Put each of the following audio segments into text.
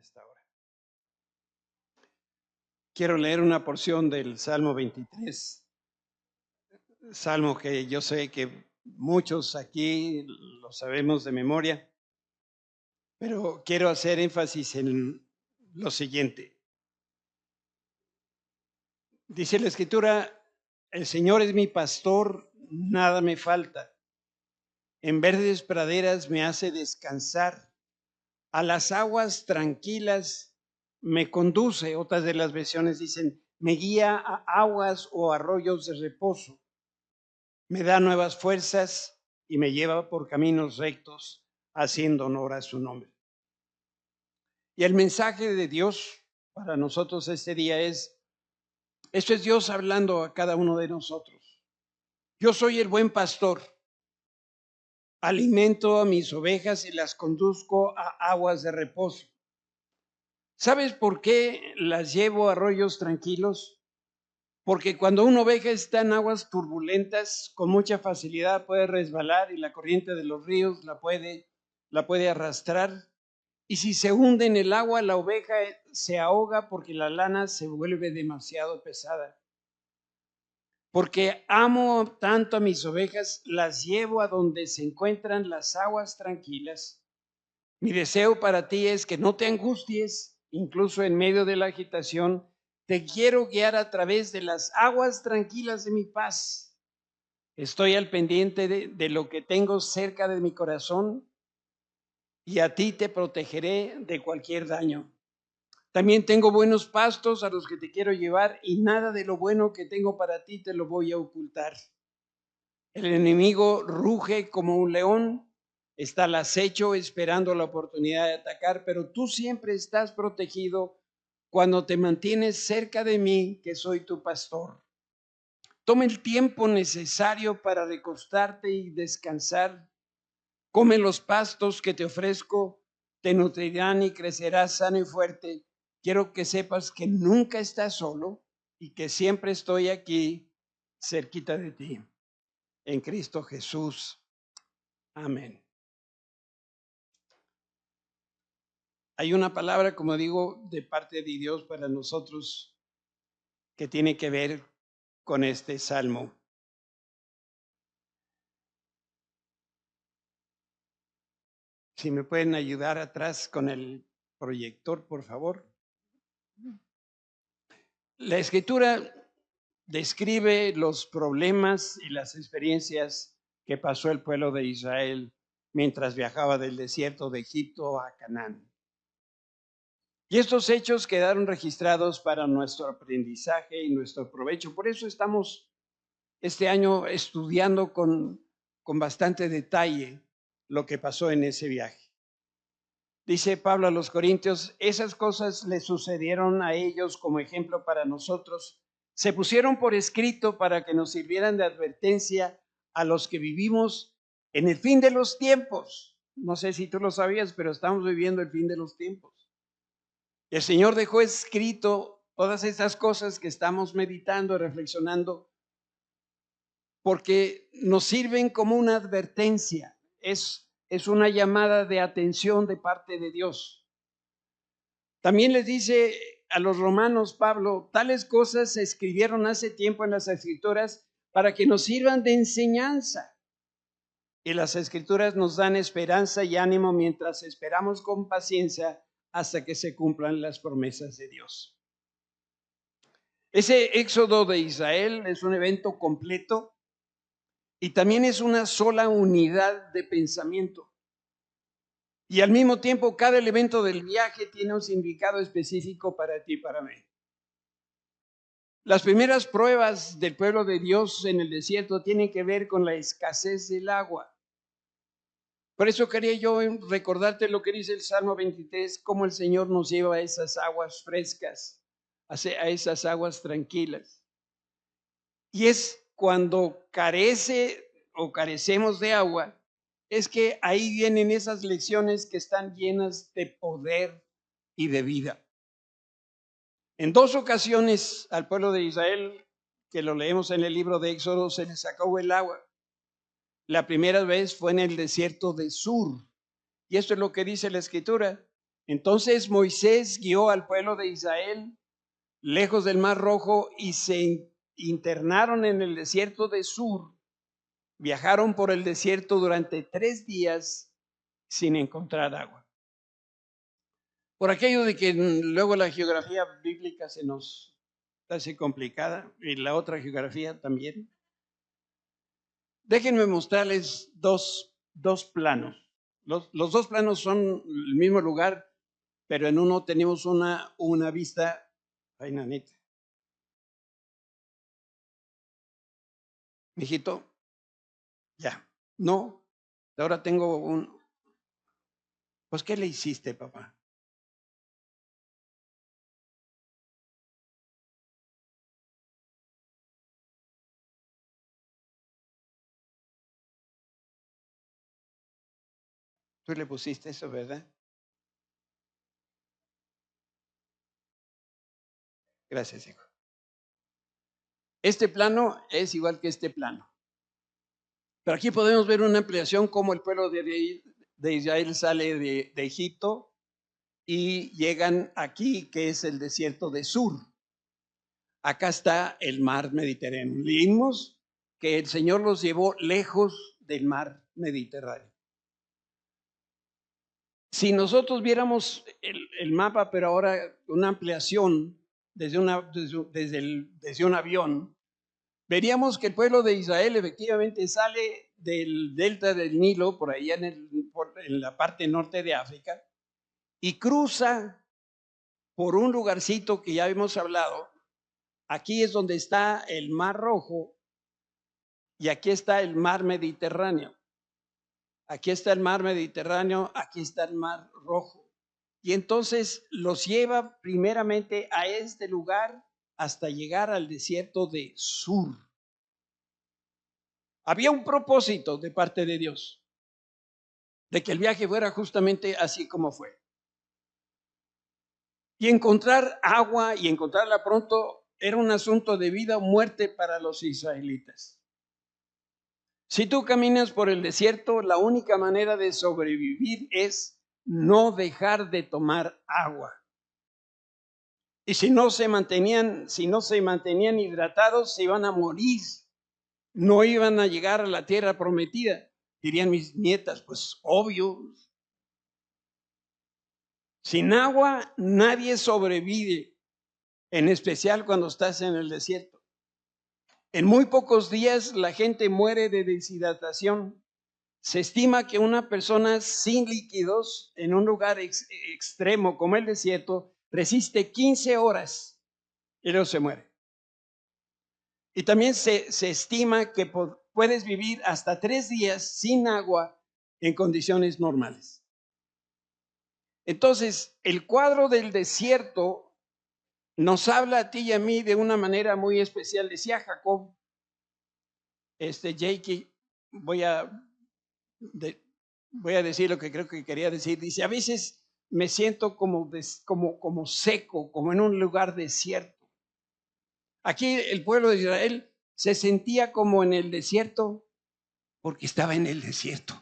esta hora. Quiero leer una porción del Salmo 23, salmo que yo sé que muchos aquí lo sabemos de memoria, pero quiero hacer énfasis en lo siguiente. Dice la Escritura: el Señor es mi pastor, nada me falta. En verdes praderas me hace descansar. A las aguas tranquilas me conduce. Otras de las versiones dicen, me guía a aguas o arroyos de reposo. Me da nuevas fuerzas y me lleva por caminos rectos, haciendo honor a su nombre. Y el mensaje de Dios para nosotros este día es, esto es Dios hablando a cada uno de nosotros. Yo soy el buen pastor. Alimento a mis ovejas y las conduzco a aguas de reposo. ¿Sabes por qué las llevo a arroyos tranquilos? Porque cuando una oveja está en aguas turbulentas, con mucha facilidad puede resbalar y la corriente de los ríos la puede arrastrar. Y si se hunde en el agua, la oveja se ahoga porque la lana se vuelve demasiado pesada. Porque amo tanto a mis ovejas, las llevo a donde se encuentran las aguas tranquilas. Mi deseo para ti es que no te angusties, incluso en medio de la agitación. Te quiero guiar a través de las aguas tranquilas de mi paz. Estoy al pendiente de lo que tengo cerca de mi corazón y a ti te protegeré de cualquier daño. También tengo buenos pastos a los que te quiero llevar y nada de lo bueno que tengo para ti te lo voy a ocultar. El enemigo ruge como un león, está al acecho esperando la oportunidad de atacar, pero tú siempre estás protegido cuando te mantienes cerca de mí, que soy tu pastor. Toma el tiempo necesario para recostarte y descansar. Come los pastos que te ofrezco, te nutrirán y crecerás sano y fuerte. Quiero que sepas que nunca estás solo y que siempre estoy aquí cerquita de ti. En Cristo Jesús. Amén. Hay una palabra, como digo, de parte de Dios para nosotros que tiene que ver con este salmo. Si me pueden ayudar atrás con el proyector, por favor. La Escritura describe los problemas y las experiencias que pasó el pueblo de Israel mientras viajaba del desierto de Egipto a Canaán. Y estos hechos quedaron registrados para nuestro aprendizaje y nuestro provecho. Por eso estamos este año estudiando con bastante detalle lo que pasó en ese viaje. Dice Pablo a los Corintios, esas cosas le sucedieron a ellos como ejemplo para nosotros. Se pusieron por escrito para que nos sirvieran de advertencia a los que vivimos en el fin de los tiempos. No sé si tú lo sabías, pero estamos viviendo el fin de los tiempos. El Señor dejó escrito todas estas cosas que estamos meditando, reflexionando, porque nos sirven como una advertencia. Es una llamada de atención de parte de Dios. También les dice a los romanos Pablo, tales cosas se escribieron hace tiempo en las Escrituras para que nos sirvan de enseñanza. Y las Escrituras nos dan esperanza y ánimo mientras esperamos con paciencia hasta que se cumplan las promesas de Dios. Ese éxodo de Israel es un evento completo y también es una sola unidad de pensamiento. Y al mismo tiempo, cada elemento del viaje tiene un significado específico para ti y para mí. Las primeras pruebas del pueblo de Dios en el desierto tienen que ver con la escasez del agua. Por eso quería yo recordarte lo que dice el Salmo 23, cómo el Señor nos lleva a esas aguas frescas, a esas aguas tranquilas. Y es cuando carece o carecemos de agua, es que ahí vienen esas lecciones que están llenas de poder y de vida. En 2 ocasiones al pueblo de Israel, que lo leemos en el libro de Éxodo, se les acabó el agua. La primera vez fue en el desierto de Sur. Y esto es lo que dice la Escritura. Entonces Moisés guió al pueblo de Israel lejos del Mar Rojo y se internaron en el desierto de Sur. Viajaron por el desierto durante 3 días sin encontrar agua. Por aquello de que luego la geografía bíblica se nos hace complicada y la otra geografía también. Déjenme mostrarles dos planos. Los 2 planos son el mismo lugar, pero en uno tenemos una vista. Ay, nanita. Mijito, ya. No, ahora tengo Pues, ¿qué le hiciste, papá? Tú le pusiste eso, ¿verdad? Gracias, hijo. Este plano es igual que este plano. Pero aquí podemos ver una ampliación cómo el pueblo de Israel sale de Egipto y llegan aquí, que es el desierto de Sur. Acá está el mar Mediterráneo. Leímos que el Señor los llevó lejos del mar Mediterráneo. Si nosotros viéramos el mapa, pero ahora una ampliación desde un avión, veríamos que el pueblo de Israel efectivamente sale del delta del Nilo, por allá en la parte norte de África, y cruza por un lugarcito que ya hemos hablado. Aquí es donde está el Mar Rojo y aquí está el Mar Mediterráneo. Aquí está el Mar Mediterráneo, aquí está el Mar Rojo. Y entonces los lleva primeramente a este lugar hasta llegar al desierto de Sur. Había un propósito de parte de Dios, de que el viaje fuera justamente así como fue. Y encontrar agua y encontrarla pronto era un asunto de vida o muerte para los israelitas. Si tú caminas por el desierto, la única manera de sobrevivir es no dejar de tomar agua. Y si no se mantenían hidratados, se iban a morir. No iban a llegar a la tierra prometida. Dirían mis nietas, pues obvio. Sin agua nadie sobrevive, en especial cuando estás en el desierto. En muy pocos días la gente muere de deshidratación. Se estima que una persona sin líquidos en un lugar extremo como el desierto resiste 15 horas y luego se muere. Y también se estima que puedes vivir hasta 3 días sin agua en condiciones normales. Entonces, el cuadro del desierto nos habla a ti y a mí de una manera muy especial. Decía Jacob, Jakey, voy a decir lo que creo que quería decir. Dice, a veces me siento como seco, como en un lugar desierto. Aquí el pueblo de Israel se sentía como en el desierto porque estaba en el desierto.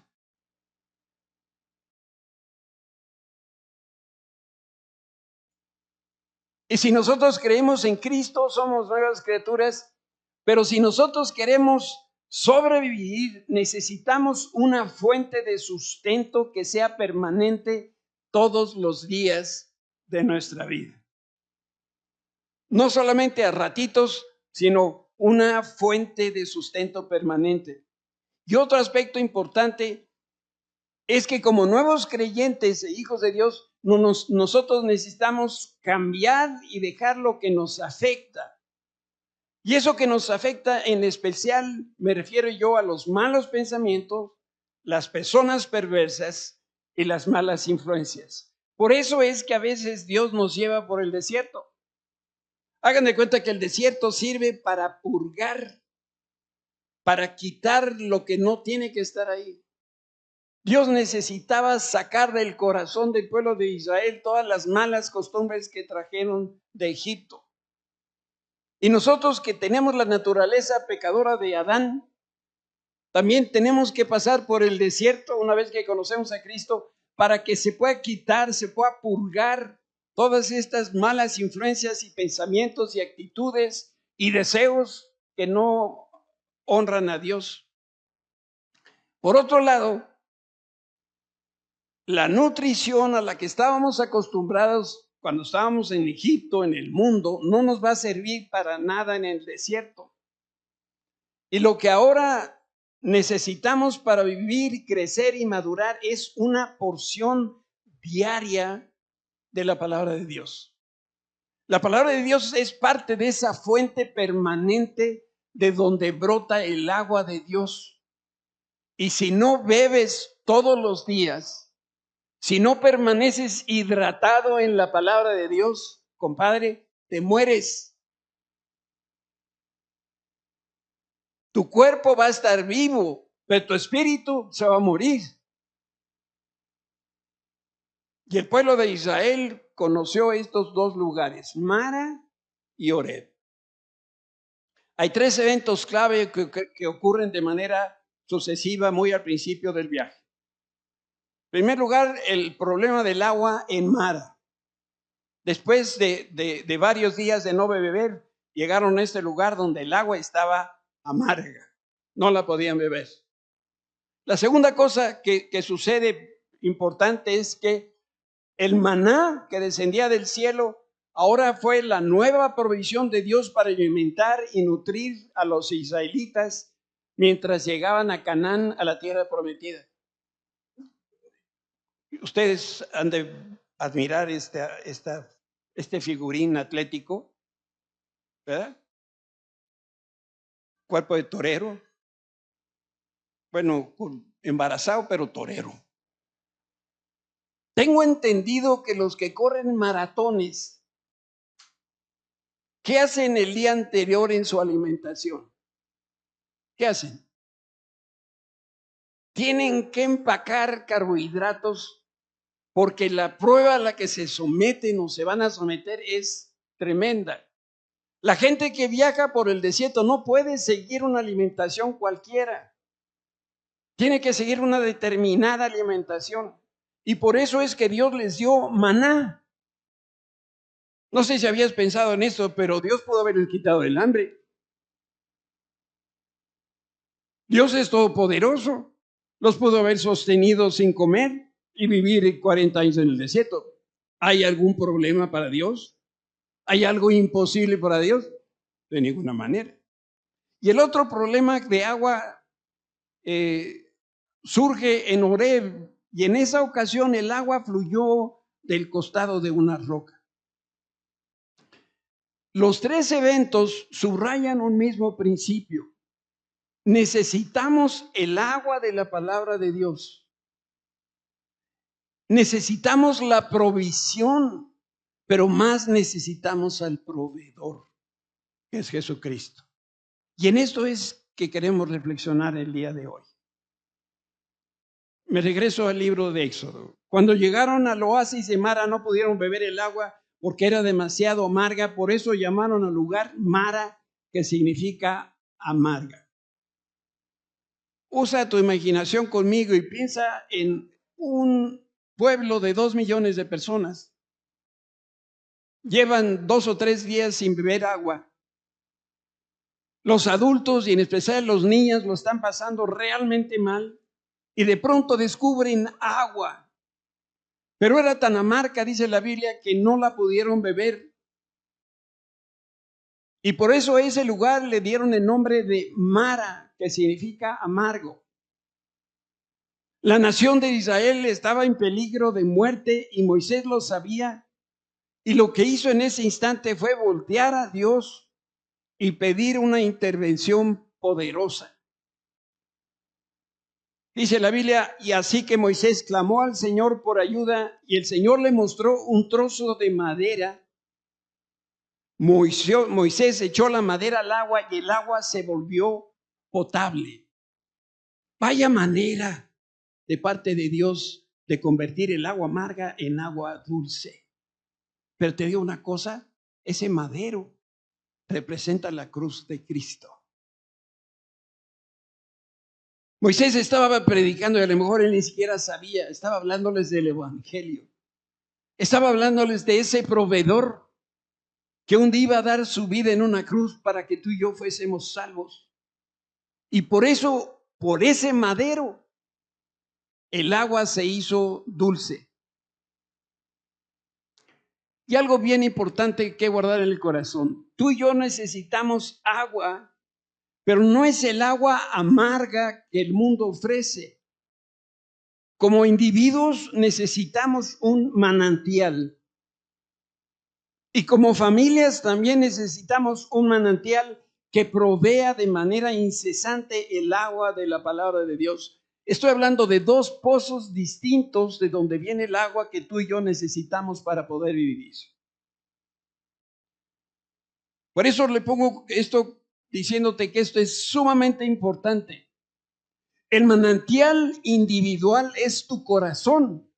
Y si nosotros creemos en Cristo, somos nuevas criaturas, pero si nosotros queremos sobrevivir, necesitamos una fuente de sustento que sea permanente todos los días de nuestra vida. No solamente a ratitos, sino una fuente de sustento permanente. Y otro aspecto importante es que como nuevos creyentes e hijos de Dios, nosotros necesitamos cambiar y dejar lo que nos afecta. Y eso que nos afecta en especial, me refiero yo a los malos pensamientos, las personas perversas y las malas influencias. Por eso es que a veces Dios nos lleva por el desierto. Hagan de cuenta que el desierto sirve para purgar, para quitar lo que no tiene que estar ahí. Dios necesitaba sacar del corazón del pueblo de Israel todas las malas costumbres que trajeron de Egipto. Y nosotros que tenemos la naturaleza pecadora de Adán, también tenemos que pasar por el desierto una vez que conocemos a Cristo para que se pueda quitar, se pueda purgar todas estas malas influencias y pensamientos y actitudes y deseos que no honran a Dios. Por otro lado, la nutrición a la que estábamos acostumbrados cuando estábamos en Egipto, en el mundo, no nos va a servir para nada en el desierto. Y lo que ahora necesitamos para vivir, crecer y madurar es una porción diaria de la palabra de Dios. La palabra de Dios es parte de esa fuente permanente de donde brota el agua de Dios. Y si no bebes todos los días, si no permaneces hidratado en la palabra de Dios, compadre, te mueres. Tu cuerpo va a estar vivo, pero tu espíritu se va a morir. Y el pueblo de Israel conoció estos dos lugares, Mara y Oreb. Hay tres eventos clave que ocurren de manera sucesiva muy al principio del viaje. En primer lugar, el problema del agua en Mara. Después de varios días de no beber, llegaron a este lugar donde el agua estaba amarga. No la podían beber. La segunda cosa que sucede importante es que el maná que descendía del cielo ahora fue la nueva provisión de Dios para alimentar y nutrir a los israelitas mientras llegaban a Canaán, a la tierra prometida. Ustedes han de admirar este figurín atlético, ¿verdad? Cuerpo de torero. Bueno, embarazado, pero torero. Tengo entendido que los que corren maratones, ¿qué hacen el día anterior en su alimentación? ¿Qué hacen? Tienen que empacar carbohidratos porque la prueba a la que se someten o se van a someter es tremenda. La gente que viaja por el desierto no puede seguir una alimentación cualquiera. Tiene que seguir una determinada alimentación. Y por eso es que Dios les dio maná. No sé si habías pensado en eso, pero Dios pudo haberles quitado el hambre. Dios es todopoderoso. Los pudo haber sostenido sin comer y vivir 40 años en el desierto. ¿Hay algún problema para Dios? ¿Hay algo imposible para Dios? De ninguna manera. Y el otro problema de agua surge en Oreb, y en esa ocasión el agua fluyó del costado de una roca. Los tres eventos subrayan un mismo principio. Necesitamos el agua de la palabra de Dios. Necesitamos la provisión, pero más necesitamos al proveedor, que es Jesucristo. Y en esto es que queremos reflexionar el día de hoy. Me regreso al libro de Éxodo. Cuando llegaron al oasis de Mara no pudieron beber el agua porque era demasiado amarga, por eso llamaron al lugar Mara, que significa amarga. Usa tu imaginación conmigo y piensa en un pueblo de 2 millones de personas. Llevan 2 o 3 días sin beber agua. Los adultos y en especial los niños lo están pasando realmente mal y de pronto descubren agua. Pero era tan amarga, dice la Biblia, que no la pudieron beber. Y por eso a ese lugar le dieron el nombre de Mara, que significa amargo. La nación de Israel estaba en peligro de muerte y Moisés lo sabía. Y lo que hizo en ese instante fue voltear a Dios y pedir una intervención poderosa. Dice la Biblia, y así que Moisés clamó al Señor por ayuda y el Señor le mostró un trozo de madera. Moisés echó la madera al agua y el agua se volvió potable. Vaya manera de parte de Dios de convertir el agua amarga en agua dulce. Pero te digo una cosa, ese madero representa la cruz de Cristo. Moisés estaba predicando y a lo mejor él ni siquiera sabía, estaba hablándoles del evangelio. Estaba hablándoles de ese proveedor que un día iba a dar su vida en una cruz para que tú y yo fuésemos salvos. Y por eso, por ese madero, el agua se hizo dulce. Y algo bien importante que guardar en el corazón. Tú y yo necesitamos agua, pero no es el agua amarga que el mundo ofrece. Como individuos necesitamos un manantial. Y como familias también necesitamos un manantial que provea de manera incesante el agua de la palabra de Dios. Estoy hablando de dos pozos distintos de donde viene el agua que tú y yo necesitamos para poder vivir. Por eso le pongo esto diciéndote que esto es sumamente importante. El manantial individual es tu corazón.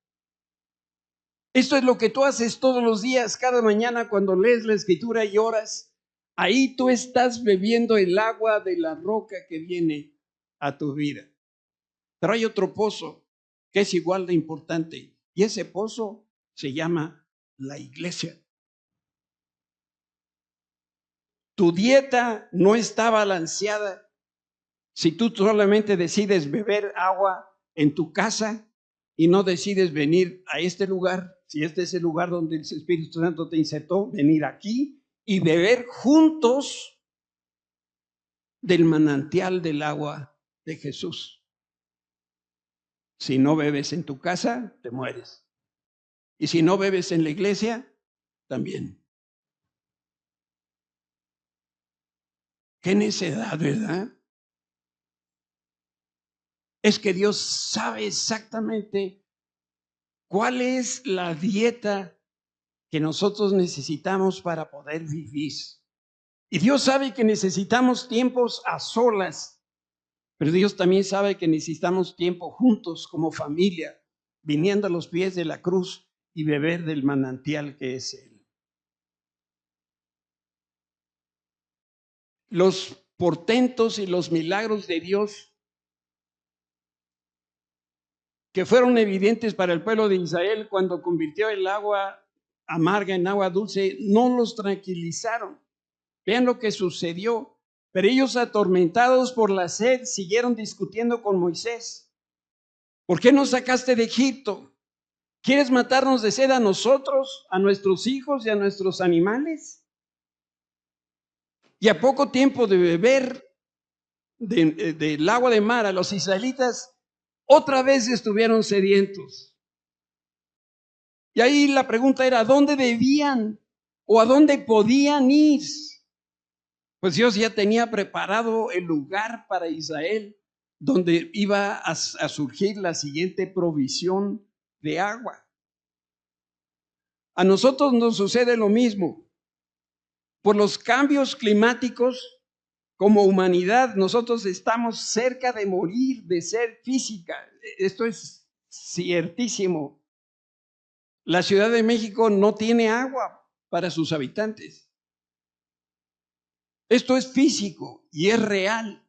Esto es lo que tú haces todos los días, cada mañana cuando lees la escritura y oras. Ahí tú estás bebiendo el agua de la roca que viene a tu vida. Pero hay otro pozo que es igual de importante y ese pozo se llama la iglesia. Tu dieta no está balanceada si tú solamente decides beber agua en tu casa y no decides venir a este lugar, si este es el lugar donde el Espíritu Santo te insertó, venir aquí y beber juntos del manantial del agua de Jesús. Si no bebes en tu casa, te mueres. Y si no bebes en la iglesia, también. Qué necedad, ¿verdad? Es que Dios sabe exactamente cuál es la dieta que nosotros necesitamos para poder vivir. Y Dios sabe que necesitamos tiempos a solas, pero Dios también sabe que necesitamos tiempo juntos como familia, viniendo a los pies de la cruz y beber del manantial que es Él. Los portentos y los milagros de Dios que fueron evidentes para el pueblo de Israel cuando convirtió el agua amarga en agua dulce, no los tranquilizaron. Vean lo que sucedió. Pero ellos, atormentados por la sed, siguieron discutiendo con Moisés. ¿Por qué nos sacaste de Egipto? ¿Quieres matarnos de sed a nosotros, a nuestros hijos y a nuestros animales? Y a poco tiempo de beber del agua de mar, a los israelitas otra vez estuvieron sedientos. Y ahí la pregunta era, ¿a dónde debían o a dónde podían ir? Pues Dios ya tenía preparado el lugar para Israel donde iba a surgir la siguiente provisión de agua. A nosotros nos sucede lo mismo. Por los cambios climáticos, como humanidad, nosotros estamos cerca de morir de sed física. Esto es ciertísimo. La Ciudad de México no tiene agua para sus habitantes. Esto es físico y es real.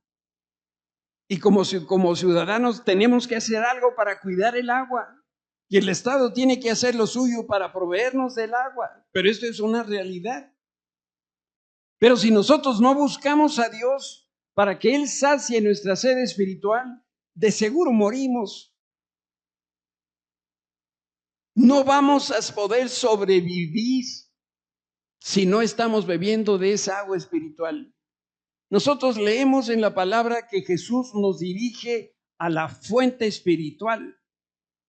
Y como ciudadanos tenemos que hacer algo para cuidar el agua. Y el Estado tiene que hacer lo suyo para proveernos del agua. Pero esto es una realidad. Pero si nosotros no buscamos a Dios para que Él sacie nuestra sed espiritual, de seguro morimos. No vamos a poder sobrevivir si no estamos bebiendo de esa agua espiritual. Nosotros leemos en la palabra que Jesús nos dirige a la fuente espiritual.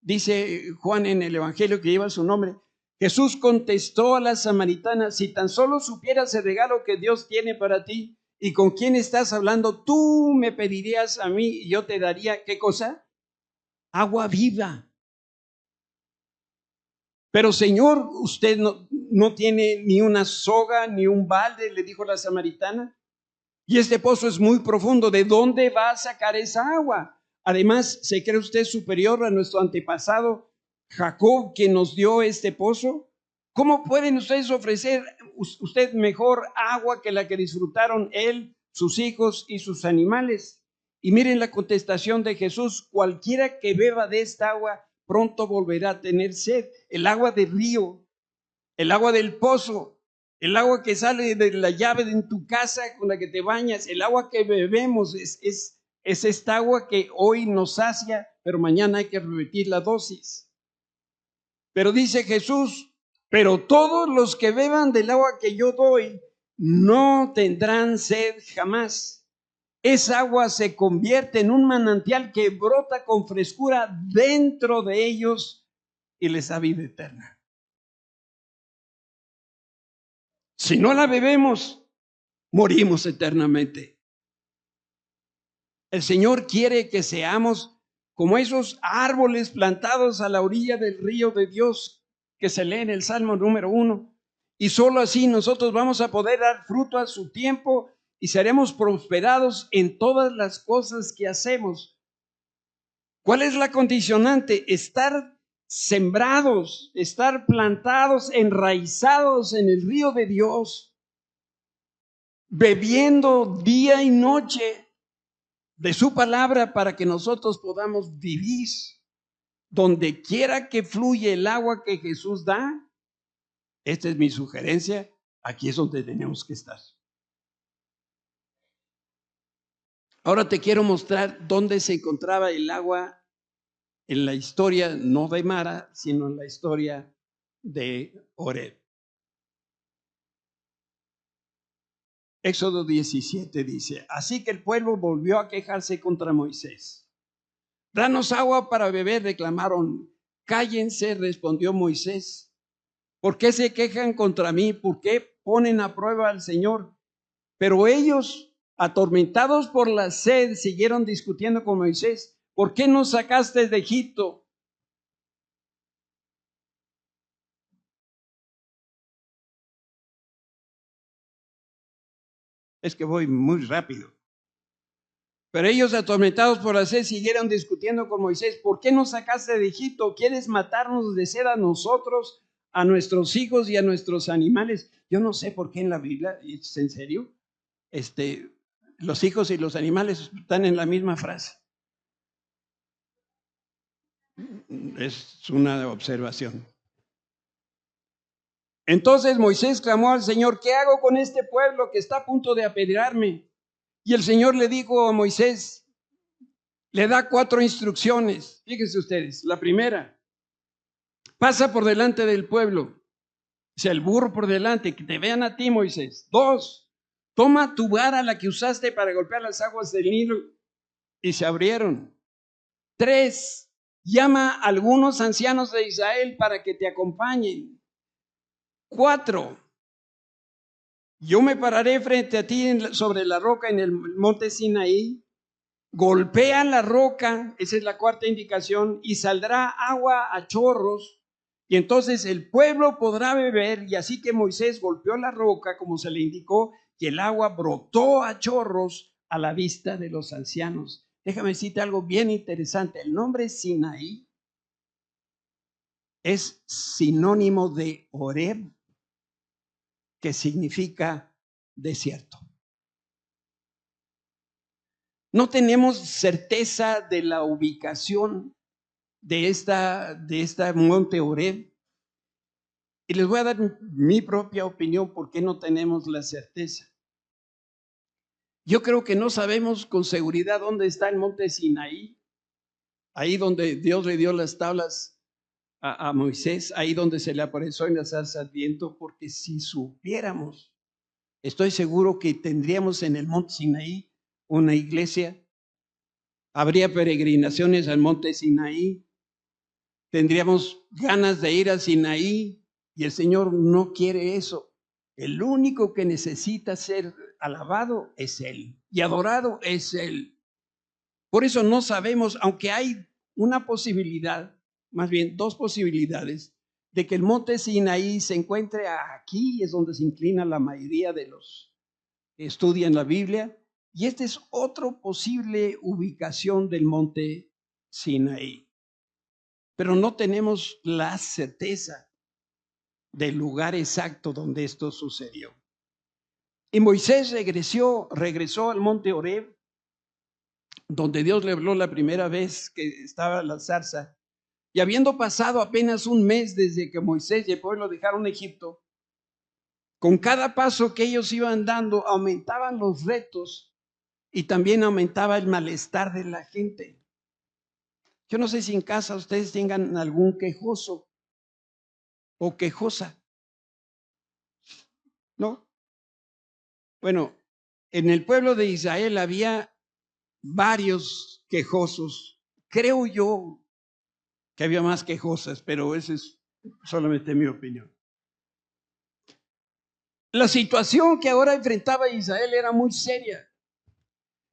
Dice Juan en el Evangelio que lleva su nombre, Jesús contestó a la samaritana, si tan solo supieras el regalo que Dios tiene para ti y con quién estás hablando, tú me pedirías a mí y yo te daría, ¿qué cosa? Agua viva. Pero Señor, usted no tiene ni una soga ni un balde, le dijo la samaritana. Y este pozo es muy profundo. ¿De dónde va a sacar esa agua? Además, ¿se cree usted superior a nuestro antepasado Jacob, quien nos dio este pozo? ¿Cómo pueden ustedes ofrecer usted mejor agua que la que disfrutaron él, sus hijos y sus animales? Y miren la contestación de Jesús: cualquiera que beba de esta agua pronto volverá a tener sed. El agua del río, el agua del pozo, el agua que sale de la llave de en tu casa con la que te bañas, el agua que bebemos es esta agua que hoy nos sacia, pero mañana hay que repetir la dosis. Pero dice Jesús: pero todos los que beban del agua que yo doy no tendrán sed jamás. Esa agua se convierte en un manantial que brota con frescura dentro de ellos y les da vida eterna. Si no la bebemos, morimos eternamente. El Señor quiere que seamos como esos árboles plantados a la orilla del río de Dios que se lee en el Salmo número 1. Y solo así nosotros vamos a poder dar fruto a su tiempo y seremos prosperados en todas las cosas que hacemos. ¿Cuál es la condicionante? Estar sembrados, estar plantados, enraizados en el río de Dios, bebiendo día y noche de su palabra para que nosotros podamos vivir. Donde quiera que fluye el agua que Jesús da, esta es mi sugerencia, aquí es donde tenemos que estar. Ahora te quiero mostrar dónde se encontraba el agua en la historia, no de Mara, sino en la historia de Horeb. Éxodo 17 dice: así que el pueblo volvió a quejarse contra Moisés. Danos agua para beber, reclamaron. Cállense, respondió Moisés. ¿Por qué se quejan contra mí? ¿Por qué ponen a prueba al Señor? Pero ellos, atormentados por la sed, siguieron discutiendo con Moisés. ¿Por qué nos sacaste de Egipto? Es que voy muy rápido. Pero ellos, atormentados por la sed, siguieron discutiendo con Moisés. ¿Por qué nos sacaste de Egipto? ¿Quieres matarnos de sed a nosotros, a nuestros hijos y a nuestros animales? Yo no sé por qué en la Biblia, ¿es en serio? Los hijos y los animales están en la misma frase. Es una observación. Entonces Moisés clamó al Señor: ¿qué hago con este pueblo que está a punto de apedrearme? Y el Señor le dijo a Moisés, le da 4 instrucciones. Fíjense ustedes. La primera: pasa por delante del pueblo. O sea, el burro por delante, que te vean a ti, Moisés. 2, toma tu vara, la que usaste para golpear las aguas del Nilo, y se abrieron. 3, llama a algunos ancianos de Israel para que te acompañen. 4, yo me pararé frente a ti sobre la roca en el monte Sinaí. Golpea la roca, esa es la 4ª indicación, y saldrá agua a chorros, y entonces el pueblo podrá beber. Y así que Moisés golpeó la roca como se le indicó, y el agua brotó a chorros a la vista de los ancianos. Déjame decirte algo bien interesante. El nombre Sinaí es sinónimo de Horeb, que significa desierto. No tenemos certeza de la ubicación de esta monte Horeb. Y les voy a dar mi propia opinión por qué no tenemos la certeza. Yo creo que no sabemos con seguridad dónde está el monte Sinaí, ahí donde Dios le dio las tablas a Moisés, ahí donde se le apareció en la zarza al viento, porque si supiéramos, estoy seguro que tendríamos en el monte Sinaí una iglesia, habría peregrinaciones al monte Sinaí, tendríamos ganas de ir a Sinaí, y el Señor no quiere eso. El único que necesita ser alabado es Él y adorado es Él. Por eso no sabemos, aunque hay una posibilidad, más bien 2 posibilidades, de que el monte Sinaí se encuentre aquí, es donde se inclina la mayoría de los que estudian la Biblia, y esta es otra posible ubicación del monte Sinaí. Pero no tenemos la certeza del lugar exacto donde esto sucedió. Y Moisés regresó al monte Horeb donde Dios le habló la primera vez que estaba la zarza, y habiendo pasado apenas un mes desde que Moisés y el pueblo dejaron Egipto, con cada paso que ellos iban dando aumentaban los retos y también aumentaba el malestar de la gente. Yo no sé si en casa ustedes tengan algún quejoso o quejosa, ¿no? Bueno, en el pueblo de Israel había varios quejosos. Creo yo que había más quejosas, pero esa es solamente mi opinión. La situación que ahora enfrentaba Israel era muy seria.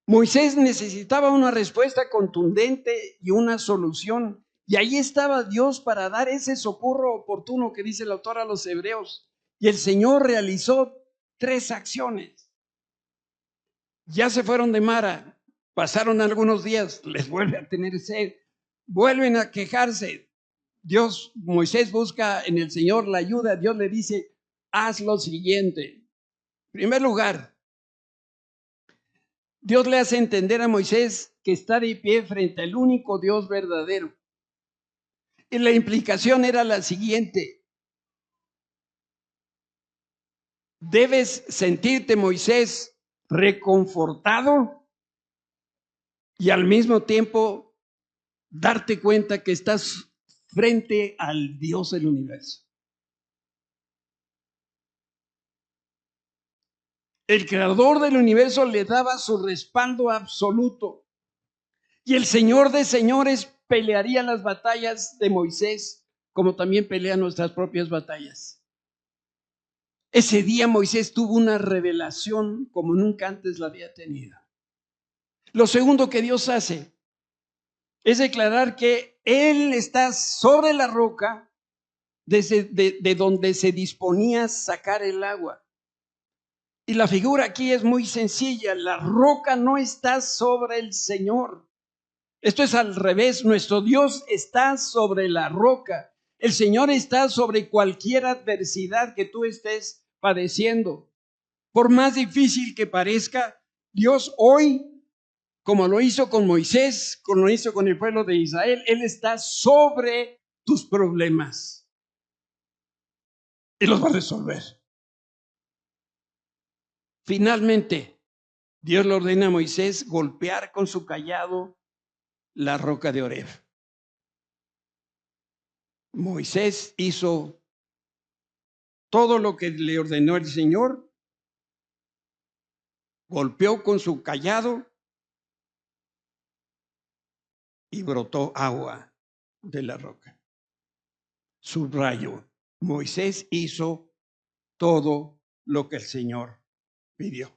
Moisés necesitaba una respuesta contundente y una solución. Y ahí estaba Dios para dar ese socorro oportuno que dice el autor a los Hebreos. Y el Señor realizó 3 acciones. Ya se fueron de Mara, pasaron algunos días, les vuelve a tener sed, vuelven a quejarse. Moisés busca en el Señor la ayuda. Dios le dice, haz lo siguiente. En primer lugar, Dios le hace entender a Moisés que está de pie frente al único Dios verdadero. Y la implicación era la siguiente. Debes sentirte, Moisés, reconfortado y al mismo tiempo darte cuenta que estás frente al Dios del universo. El creador del universo le daba su respaldo absoluto. Y el Señor de señores pelearía las batallas de Moisés, como también pelea nuestras propias batallas. Ese día Moisés tuvo una revelación como nunca antes la había tenido. Lo segundo que Dios hace es declarar que Él está sobre la roca de donde se disponía a sacar el agua. Y la figura aquí es muy sencilla. La roca no está sobre el Señor. Esto es al revés. Nuestro Dios está sobre la roca. El Señor está sobre cualquier adversidad que tú estés padeciendo. Por más difícil que parezca, Dios hoy, como lo hizo con Moisés, como lo hizo con el pueblo de Israel, Él está sobre tus problemas y los va a resolver. Finalmente, Dios le ordena a Moisés golpear con su cayado la roca de Horeb. Moisés hizo todo lo que le ordenó el Señor, golpeó con su cayado y brotó agua de la roca. Subrayo, Moisés hizo todo lo que el Señor pidió.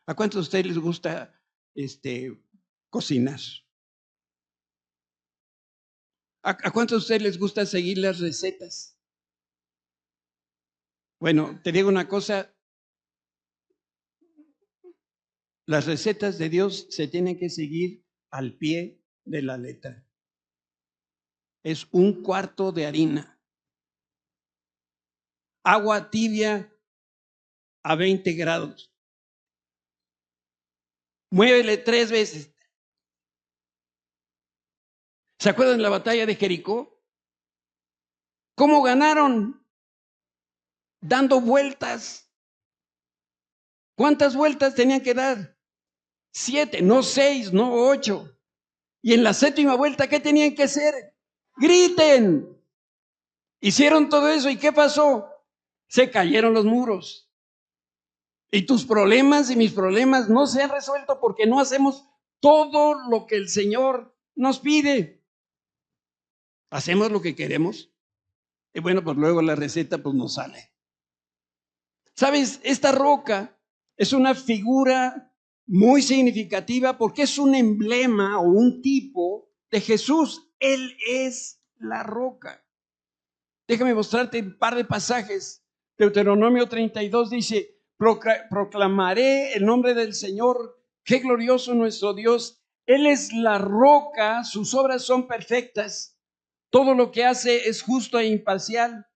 ¿A cuántos de ustedes les gusta cocinar? ¿A cuántos de ustedes les gusta seguir las recetas? Bueno, te digo una cosa, las recetas de Dios se tienen que seguir al pie de la letra. Es 1/4 de harina, agua tibia a 20 grados. Muévele 3 veces. ¿Se acuerdan de la batalla de Jericó? ¿Cómo ganaron? Dando vueltas. ¿Cuántas vueltas tenían que dar? 7, no 6, no 8. Y en la 7ª vuelta, ¿qué tenían que hacer? ¡Griten! Hicieron todo eso, ¿y qué pasó? Se cayeron los muros. Y tus problemas y mis problemas no se han resuelto porque no hacemos todo lo que el Señor nos pide. Hacemos lo que queremos. Y bueno, pues luego la receta pues no sale. ¿Sabes? Esta roca es una figura muy significativa porque es un emblema o un tipo de Jesús. Él es la roca. Déjame mostrarte un par de pasajes. Deuteronomio 32 dice, proclamaré el nombre del Señor, qué glorioso nuestro Dios. Él es la roca, sus obras son perfectas. Todo lo que hace es justo e imparcial.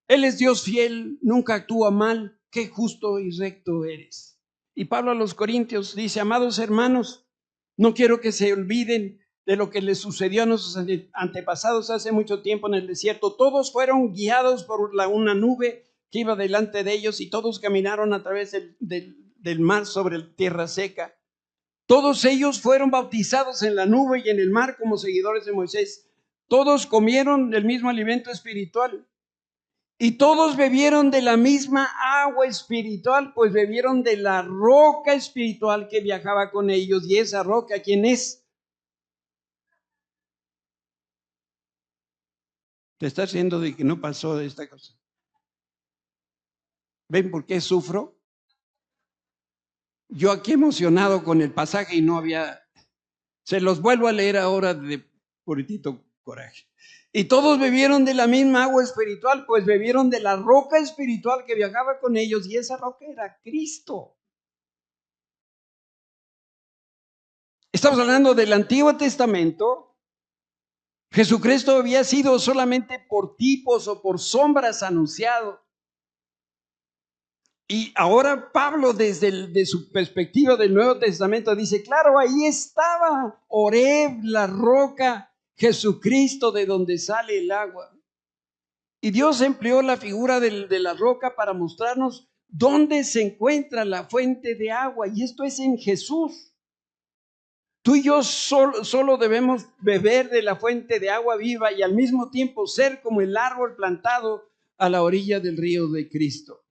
Él es Dios fiel, nunca actúa mal, qué justo y recto eres. Y Pablo a los Corintios dice, amados hermanos, No quiero que se olviden de lo que les sucedió a nuestros antepasados hace mucho tiempo en el desierto. Todos fueron guiados por una nube que iba delante de ellos y todos caminaron a través del mar sobre tierra seca. Todos ellos fueron bautizados en la nube y en el mar como seguidores de Moisés. Todos comieron el mismo alimento espiritual. Y todos bebieron de la misma agua espiritual, pues bebieron de la roca espiritual que viajaba con ellos. Y esa roca, ¿quién es? Te está haciendo de que no pasó de esta cosa. ¿Ven por qué sufro? Yo aquí emocionado con el pasaje y no había... Se los vuelvo a leer ahora de puritito coraje. Y todos bebieron de la misma agua espiritual, pues bebieron de la roca espiritual que viajaba con ellos, y esa roca era Cristo. Estamos hablando del Antiguo Testamento. Jesucristo había sido solamente por tipos o por sombras anunciado. Y ahora Pablo, de su perspectiva del Nuevo Testamento, dice, claro, ahí estaba Oreb, la roca, Jesucristo, de donde sale el agua. Y Dios empleó la figura de la roca para mostrarnos dónde se encuentra la fuente de agua. Y esto es en Jesús. Tú y yo solo debemos beber de la fuente de agua viva y al mismo tiempo ser como el árbol plantado a la orilla del río de Cristo.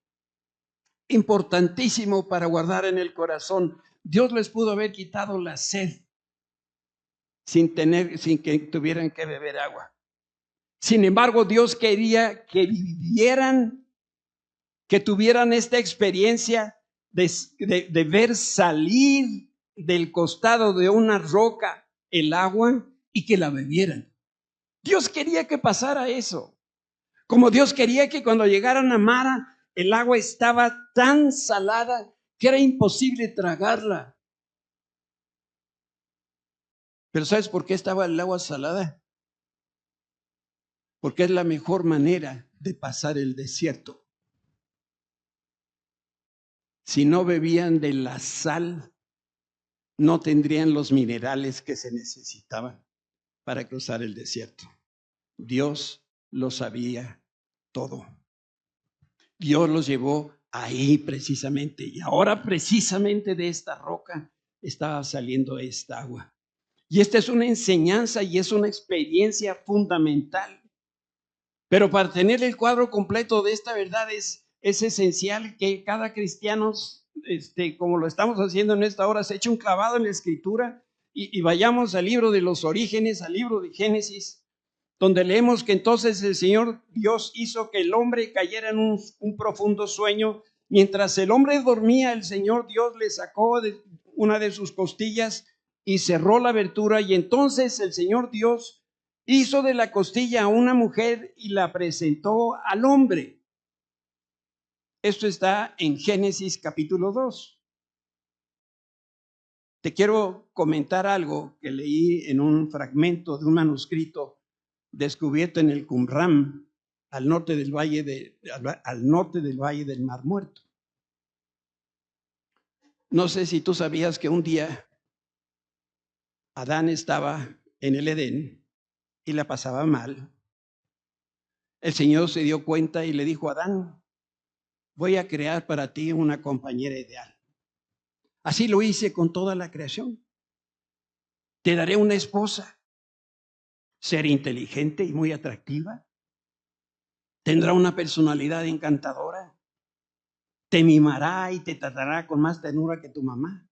Importantísimo para guardar en el corazón. Dios les pudo haber quitado la sed sin que tuvieran que beber agua. Sin embargo, Dios quería que vivieran, que tuvieran esta experiencia de ver salir del costado de una roca el agua y que la bebieran. Dios quería que pasara eso. Como Dios quería que cuando llegaran a Mara, el agua estaba tan salada que era imposible tragarla. Pero ¿sabes por qué estaba el agua salada? Porque es la mejor manera de pasar el desierto. Si no bebían de la sal, no tendrían los minerales que se necesitaban para cruzar el desierto. Dios lo sabía todo. Dios los llevó ahí precisamente. Y ahora precisamente de esta roca estaba saliendo esta agua. Y esta es una enseñanza y es una experiencia fundamental. Pero para tener el cuadro completo de esta verdad es esencial que cada cristiano, como lo estamos haciendo en esta hora, se eche un clavado en la Escritura y vayamos al libro de los orígenes, al libro de Génesis, donde leemos que entonces el Señor Dios hizo que el hombre cayera en un profundo sueño. Mientras el hombre dormía, el Señor Dios le sacó de una de sus costillas y cerró la abertura, y entonces el Señor Dios hizo de la costilla a una mujer y la presentó al hombre. Esto está en Génesis capítulo 2. Te quiero comentar algo que leí en un fragmento de un manuscrito descubierto en el Qumran, al norte del valle del Mar Muerto. No sé si tú sabías que un día Adán estaba en el Edén y la pasaba mal. El Señor se dio cuenta y le dijo a Adán, voy a crear para ti una compañera ideal. Así lo hice con toda la creación. Te daré una esposa. Será inteligente y muy atractiva. Tendrá una personalidad encantadora. Te mimará y te tratará con más ternura que tu mamá.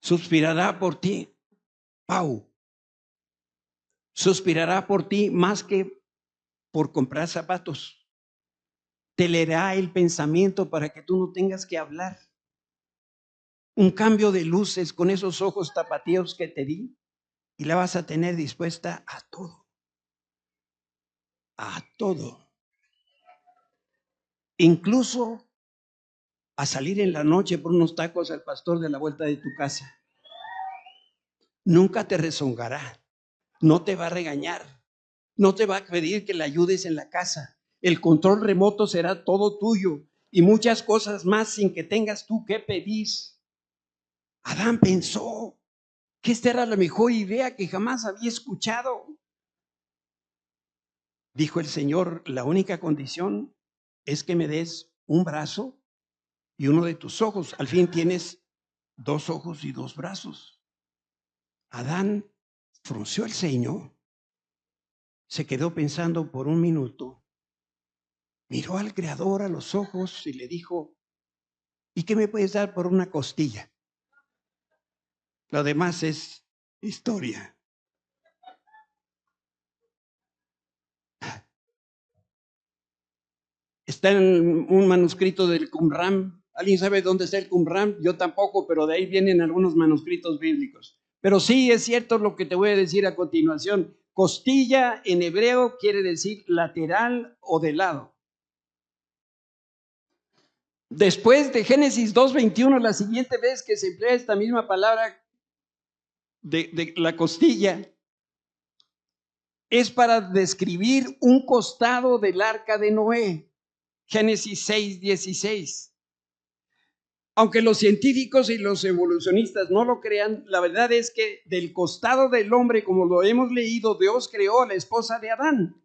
Suspirará por ti, Pau. Suspirará por ti más que por comprar zapatos. Te leerá el pensamiento para que tú no tengas que hablar. Un cambio de luces con esos ojos tapatíos que te di y la vas a tener dispuesta a todo. A todo. Incluso a salir en la noche por unos tacos al pastor de la vuelta de tu casa. Nunca te rezongará, no te va a regañar, no te va a pedir que le ayudes en la casa. El control remoto será todo tuyo y muchas cosas más sin que tengas tú que pedir. Adán pensó que esta era la mejor idea que jamás había escuchado. Dijo el Señor, la única condición es que me des un brazo y uno de tus ojos. Al fin tienes 2 ojos y 2 brazos. Adán frunció el ceño, se quedó pensando por un minuto, miró al Creador a los ojos y le dijo, ¿y qué me puedes dar por una costilla? Lo demás es historia. Está en un manuscrito del Qumran. ¿Alguien sabe dónde está el Qumran? Yo tampoco, pero de ahí vienen algunos manuscritos bíblicos. Pero sí es cierto lo que te voy a decir a continuación. Costilla en hebreo quiere decir lateral o de lado. Después de Génesis 2:21, la siguiente vez que se emplea esta misma palabra de la costilla, es para describir un costado del arca de Noé. Génesis 6:16. Aunque los científicos y los evolucionistas no lo crean, la verdad es que del costado del hombre, como lo hemos leído, Dios creó a la esposa de Adán.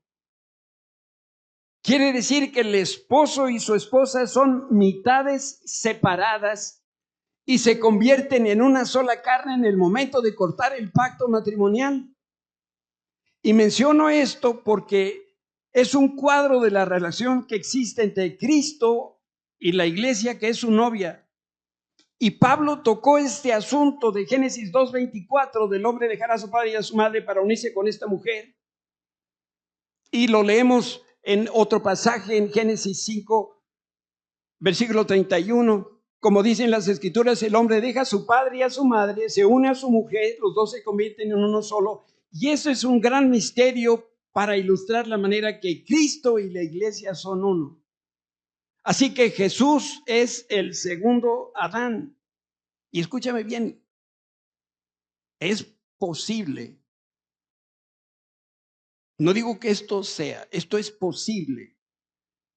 Quiere decir que el esposo y su esposa son mitades separadas y se convierten en una sola carne en el momento de cortar el pacto matrimonial. Y menciono esto porque es un cuadro de la relación que existe entre Cristo y la iglesia, que es su novia. Y Pablo tocó este asunto de Génesis 2:24, del hombre dejará a su padre y a su madre para unirse con esta mujer. Y lo leemos en otro pasaje en Génesis 5, versículo 31. Como dicen las escrituras, el hombre deja a su padre y a su madre, se une a su mujer, los dos se convierten en uno solo. Y eso es un gran misterio para ilustrar la manera que Cristo y la iglesia son uno. Así que Jesús es el segundo Adán. Y escúchame bien, es posible, no digo que esto es posible,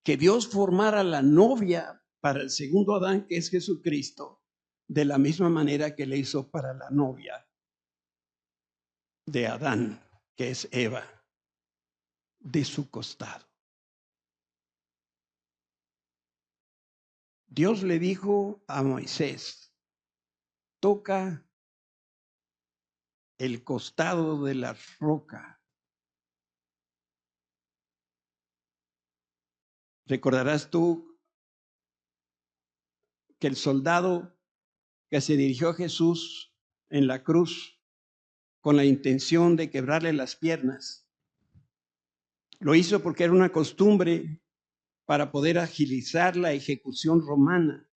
que Dios formara la novia para el segundo Adán, que es Jesucristo, de la misma manera que le hizo para la novia de Adán, que es Eva, de su costado. Dios le dijo a Moisés, toca el costado de la roca. Recordarás tú que el soldado que se dirigió a Jesús en la cruz con la intención de quebrarle las piernas, lo hizo porque era una costumbre para poder agilizar la ejecución romana,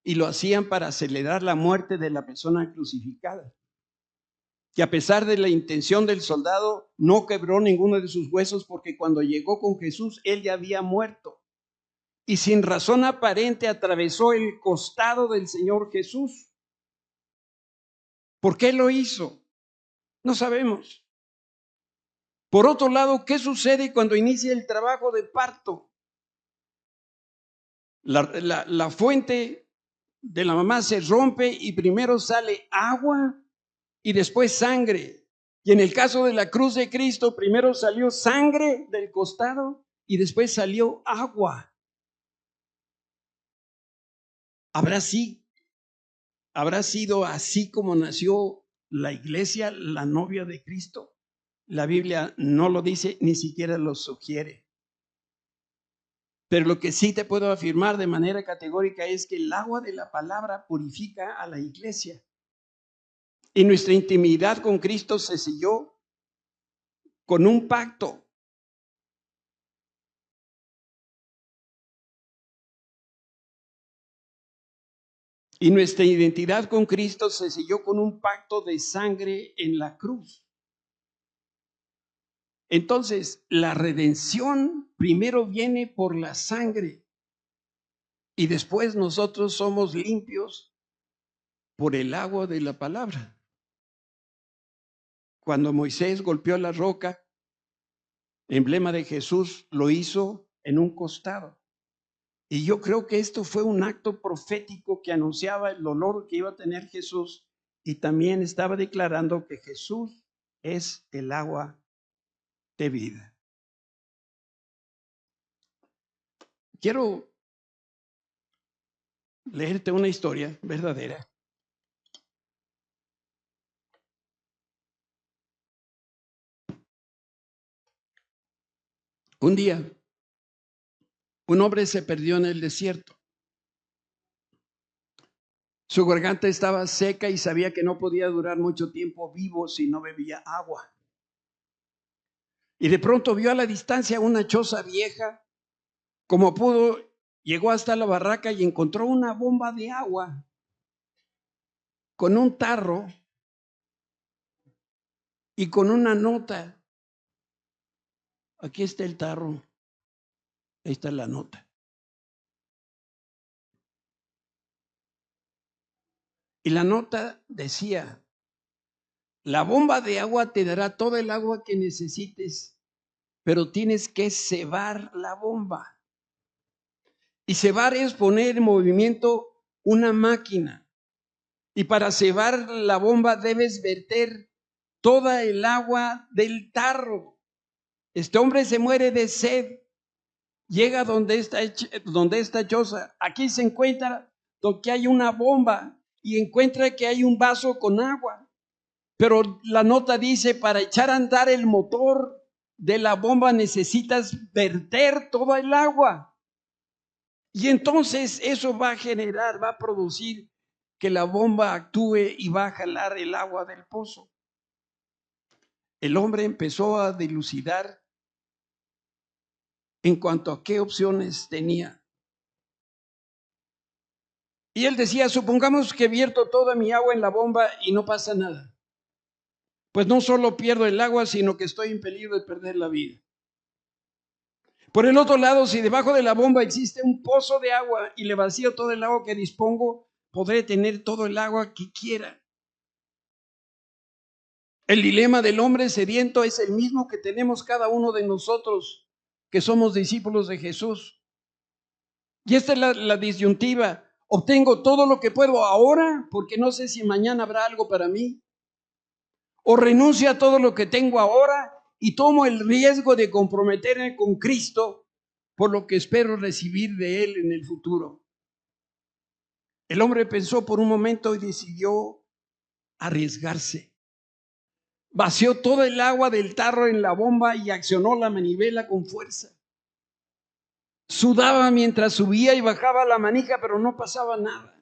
y lo hacían para acelerar la muerte de la persona crucificada. Y a pesar de la intención del soldado, no quebró ninguno de sus huesos, porque cuando llegó con Jesús, él ya había muerto. Y sin razón aparente atravesó el costado del Señor Jesús. ¿Por qué lo hizo? No sabemos. Por otro lado, ¿qué sucede cuando inicia el trabajo de parto? La fuente de la mamá se rompe y primero sale agua y después sangre. Y en el caso de la cruz de Cristo, primero salió sangre del costado y después salió agua. ¿Habrá sido así como nació la iglesia, la novia de Cristo? La Biblia no lo dice, ni siquiera lo sugiere. Pero lo que sí te puedo afirmar de manera categórica es que el agua de la palabra purifica a la iglesia. Y nuestra intimidad con Cristo se selló con un pacto. Y nuestra identidad con Cristo se selló con un pacto de sangre en la cruz. Entonces, la redención primero viene por la sangre y después nosotros somos limpios por el agua de la palabra. Cuando Moisés golpeó la roca, emblema de Jesús, lo hizo en un costado. Y yo creo que esto fue un acto profético que anunciaba el dolor que iba a tener Jesús y también estaba declarando que Jesús es el agua de vida. Quiero leerte una historia verdadera. Un día, un hombre se perdió en el desierto. Su garganta estaba seca y sabía que no podía durar mucho tiempo vivo si no bebía agua. Y de pronto vio a la distancia una choza vieja. Como pudo, llegó hasta la barraca y encontró una bomba de agua con un tarro y con una nota. Aquí está el tarro, ahí está la nota. Y la nota decía: la bomba de agua te dará todo el agua que necesites, pero tienes que cebar la bomba. Y cebar es poner en movimiento una máquina. Y para cebar la bomba debes verter toda el agua del tarro. Este hombre se muere de sed. Llega donde está choza. Aquí se encuentra donde hay una bomba y encuentra que hay un vaso con agua. Pero la nota dice: para echar a andar el motor de la bomba necesitas verter toda el agua. Y entonces eso va a producir que la bomba actúe y va a jalar el agua del pozo. El hombre empezó a dilucidar en cuanto a qué opciones tenía. Y él decía: supongamos que vierto toda mi agua en la bomba y no pasa nada. Pues no solo pierdo el agua, sino que estoy en peligro de perder la vida. Por el otro lado, si debajo de la bomba existe un pozo de agua y le vacío todo el agua que dispongo, podré tener todo el agua que quiera. El dilema del hombre sediento es el mismo que tenemos cada uno de nosotros, que somos discípulos de Jesús. Y esta es la disyuntiva. ¿Obtengo todo lo que puedo ahora porque no sé si mañana habrá algo para mí? ¿O renuncio a todo lo que tengo ahora y tomo el riesgo de comprometerme con Cristo por lo que espero recibir de Él en el futuro? El hombre pensó por un momento y decidió arriesgarse. Vació toda el agua del tarro en la bomba y accionó la manivela con fuerza. Sudaba mientras subía y bajaba la manija, pero no pasaba nada.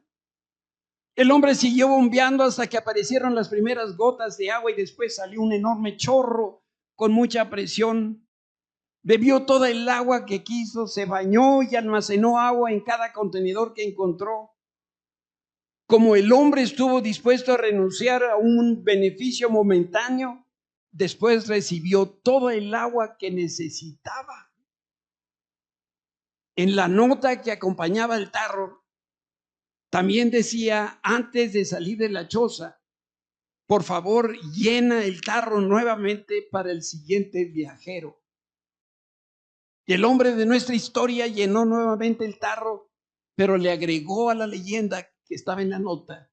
El hombre siguió bombeando hasta que aparecieron las primeras gotas de agua y después salió un enorme chorro con mucha presión. Bebió toda el agua que quiso, se bañó y almacenó agua en cada contenedor que encontró. Como el hombre estuvo dispuesto a renunciar a un beneficio momentáneo, después recibió todo el agua que necesitaba. En la nota que acompañaba el tarro, también decía, antes de salir de la choza: por favor, llena el tarro nuevamente para el siguiente viajero. Y el hombre de nuestra historia llenó nuevamente el tarro, pero le agregó a la leyenda que estaba en la nota,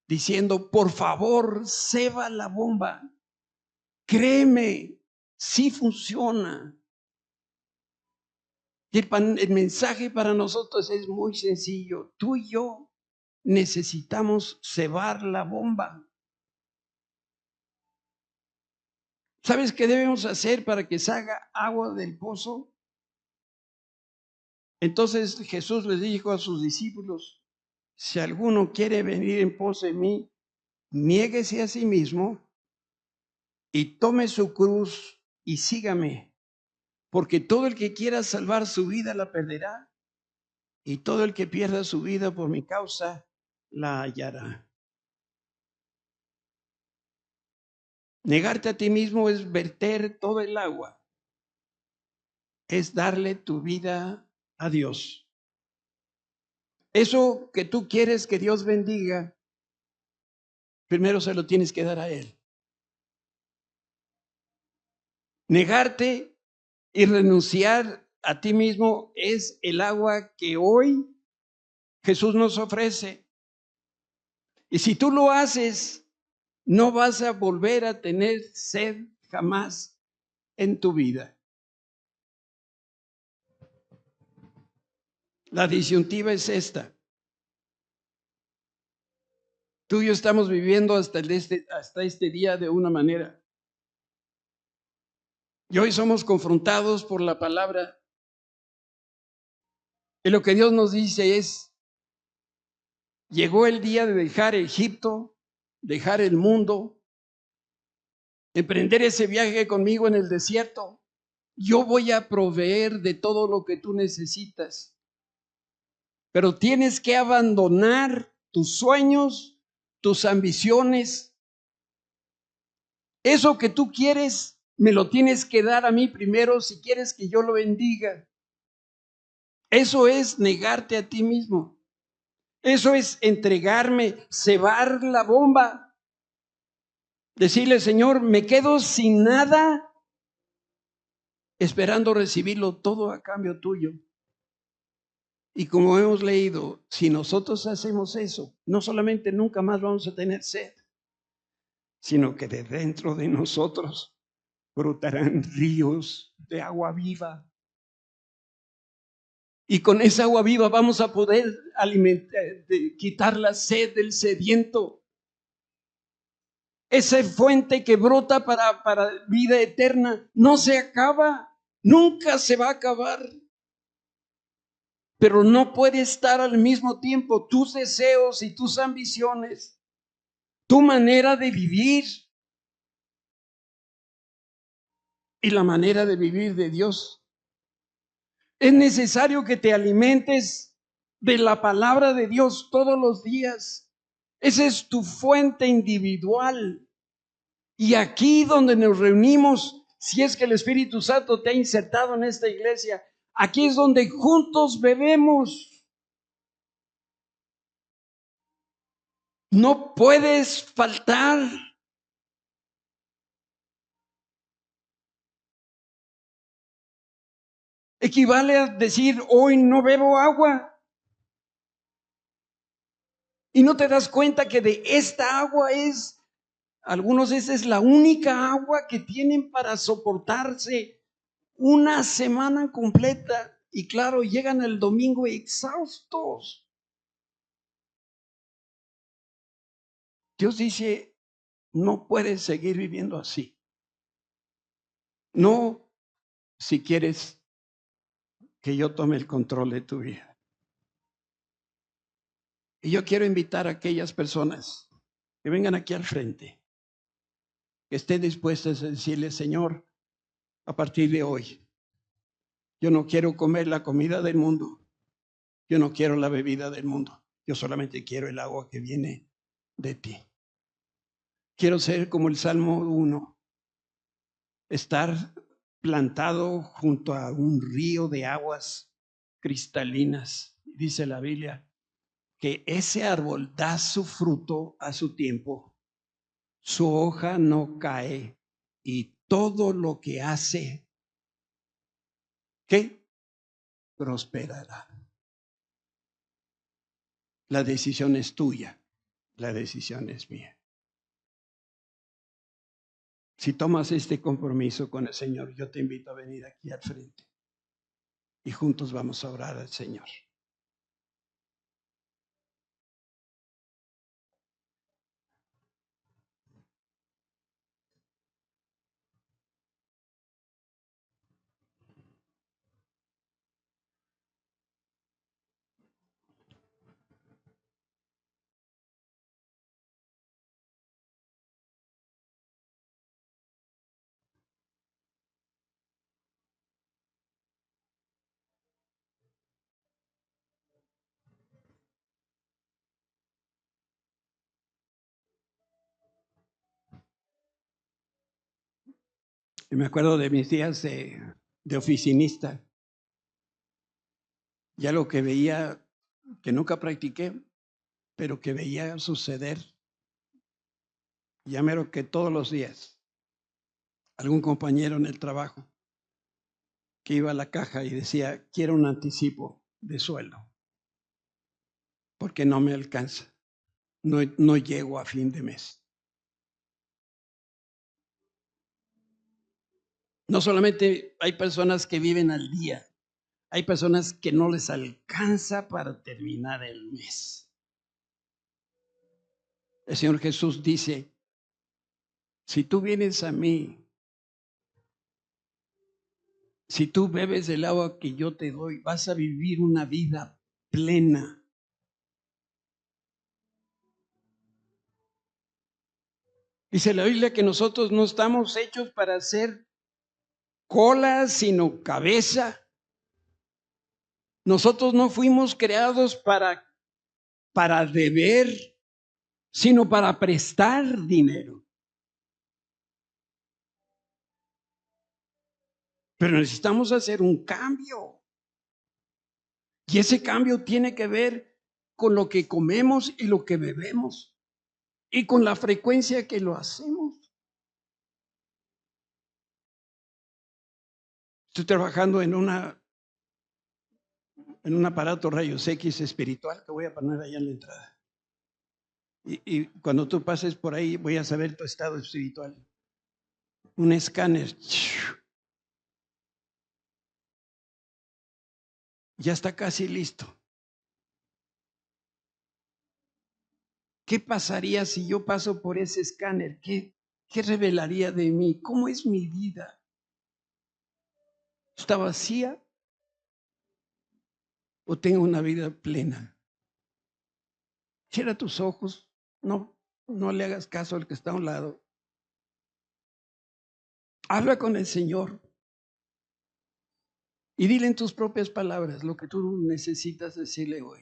diciendo: por favor, ceba la bomba. Créeme, sí funciona. Y el mensaje para nosotros es muy sencillo. Tú y yo necesitamos cebar la bomba. ¿Sabes qué debemos hacer para que salga agua del pozo? Entonces Jesús les dijo a sus discípulos: si alguno quiere venir en pos de mí, niéguese a sí mismo y tome su cruz y sígame. Porque todo el que quiera salvar su vida la perderá, y todo el que pierda su vida por mi causa la hallará. Negarte a ti mismo es verter todo el agua, es darle tu vida a Dios. Eso que tú quieres que Dios bendiga, primero se lo tienes que dar a Él. Negarte y renunciar a ti mismo es el agua que hoy Jesús nos ofrece. Y si tú lo haces, no vas a volver a tener sed jamás en tu vida. La disyuntiva es esta. Tú y yo estamos viviendo hasta este día de una manera. Y hoy somos confrontados por la palabra. Y lo que Dios nos dice es, llegó el día de dejar Egipto, dejar el mundo, emprender ese viaje conmigo en el desierto. Yo voy a proveer de todo lo que tú necesitas. Pero tienes que abandonar tus sueños, tus ambiciones. Eso que tú quieres, me lo tienes que dar a mí primero si quieres que yo lo bendiga. Eso es negarte a ti mismo. Eso es entregarme, cebar la bomba. Decirle, Señor, me quedo sin nada, esperando recibirlo todo a cambio tuyo. Y como hemos leído, si nosotros hacemos eso, no solamente nunca más vamos a tener sed, sino que de dentro de nosotros brotarán ríos de agua viva. Y con esa agua viva vamos a poder quitar la sed del sediento. Esa fuente que brota para vida eterna no se acaba, nunca se va a acabar. Pero no puede estar al mismo tiempo tus deseos y tus ambiciones, tu manera de vivir y la manera de vivir de Dios. Es necesario que te alimentes de la palabra de Dios todos los días. Esa es tu fuente individual. Y aquí donde nos reunimos, si es que el Espíritu Santo te ha insertado en esta iglesia, aquí es donde juntos bebemos. No puedes faltar. Equivale a decir, hoy no bebo agua. Y no te das cuenta que de esta agua algunos esa es la única agua que tienen para soportarse una semana completa. Y claro, llegan el domingo exhaustos. Dios dice, no puedes seguir viviendo así. No, si quieres que yo tome el control de tu vida. Y yo quiero invitar a aquellas personas que vengan aquí al frente, que estén dispuestas a decirle, Señor, a partir de hoy, yo no quiero comer la comida del mundo, yo no quiero la bebida del mundo, yo solamente quiero el agua que viene de ti. Quiero ser como el Salmo 1, estar plantado junto a un río de aguas cristalinas. Dice la Biblia que ese árbol da su fruto a su tiempo, su hoja no cae y todo lo que hace, ¿qué? Prosperará. La decisión es tuya, la decisión es mía. Si tomas este compromiso con el Señor, yo te invito a venir aquí al frente y juntos vamos a orar al Señor. Y me acuerdo de mis días de oficinista. Ya lo que veía, que nunca practiqué, pero que veía suceder, ya mero que todos los días, algún compañero en el trabajo que iba a la caja y decía, quiero un anticipo de sueldo, porque no me alcanza, no llego a fin de mes. No solamente hay personas que viven al día, hay personas que no les alcanza para terminar el mes. El Señor Jesús dice, si tú vienes a mí, si tú bebes del agua que yo te doy, vas a vivir una vida plena. Dice la Biblia que nosotros no estamos hechos para ser cola, sino cabeza. Nosotros no fuimos creados para deber, sino para prestar dinero. Pero necesitamos hacer un cambio. Y ese cambio tiene que ver con lo que comemos y lo que bebemos. Y con la frecuencia que lo hacemos. Estoy trabajando en un aparato rayos X espiritual que voy a poner allá en la entrada. Y cuando tú pases por ahí voy a saber tu estado espiritual. Un escáner. Ya está casi listo. ¿Qué pasaría si yo paso por ese escáner? ¿Qué revelaría de mí? ¿Cómo es mi vida? ¿Está vacía? ¿O tengo una vida plena? Cierra tus ojos. No le hagas caso al que está a un lado. Habla con el Señor. Y dile en tus propias palabras lo que tú necesitas decirle hoy.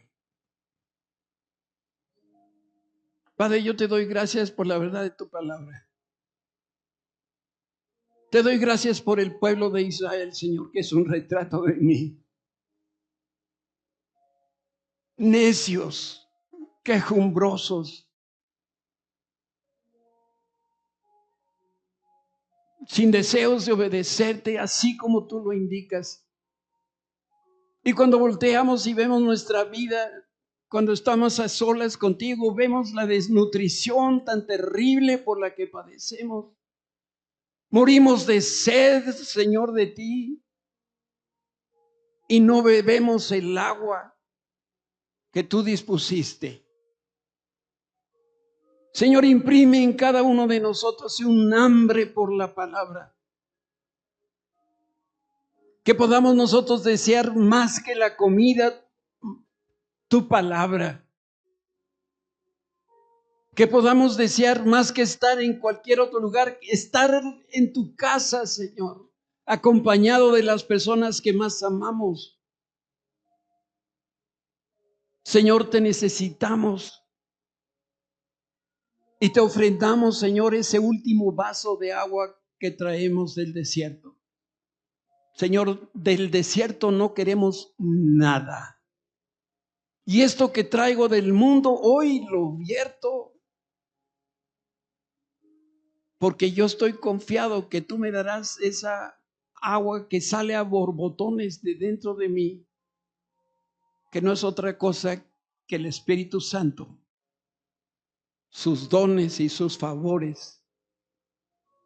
Padre, yo te doy gracias por la verdad de tu palabra. Te doy gracias por el pueblo de Israel, Señor, que es un retrato de mí. Necios, quejumbrosos, sin deseos de obedecerte, así como tú lo indicas. Y cuando volteamos y vemos nuestra vida, cuando estamos a solas contigo, vemos la desnutrición tan terrible por la que padecemos. Morimos de sed, Señor, de ti, y no bebemos el agua que tú dispusiste. Señor, imprime en cada uno de nosotros un hambre por la palabra. Que podamos nosotros desear más que la comida, tu palabra. Que podamos desear más que estar en cualquier otro lugar, estar en tu casa, Señor, acompañado de las personas que más amamos. Señor, te necesitamos y te ofrendamos, Señor, ese último vaso de agua que traemos del desierto. Señor, del desierto no queremos nada. Y esto que traigo del mundo hoy lo vierto porque yo estoy confiado que tú me darás esa agua que sale a borbotones de dentro de mí, que no es otra cosa que el Espíritu Santo, sus dones y sus favores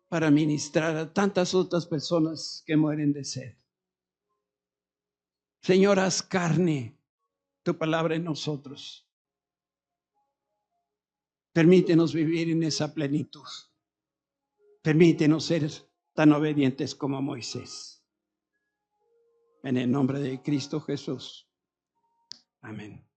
para ministrar a tantas otras personas que mueren de sed. Señor, haz carne tu palabra en nosotros. Permítenos vivir en esa plenitud. Permítenos ser tan obedientes como Moisés. En el nombre de Cristo Jesús. Amén.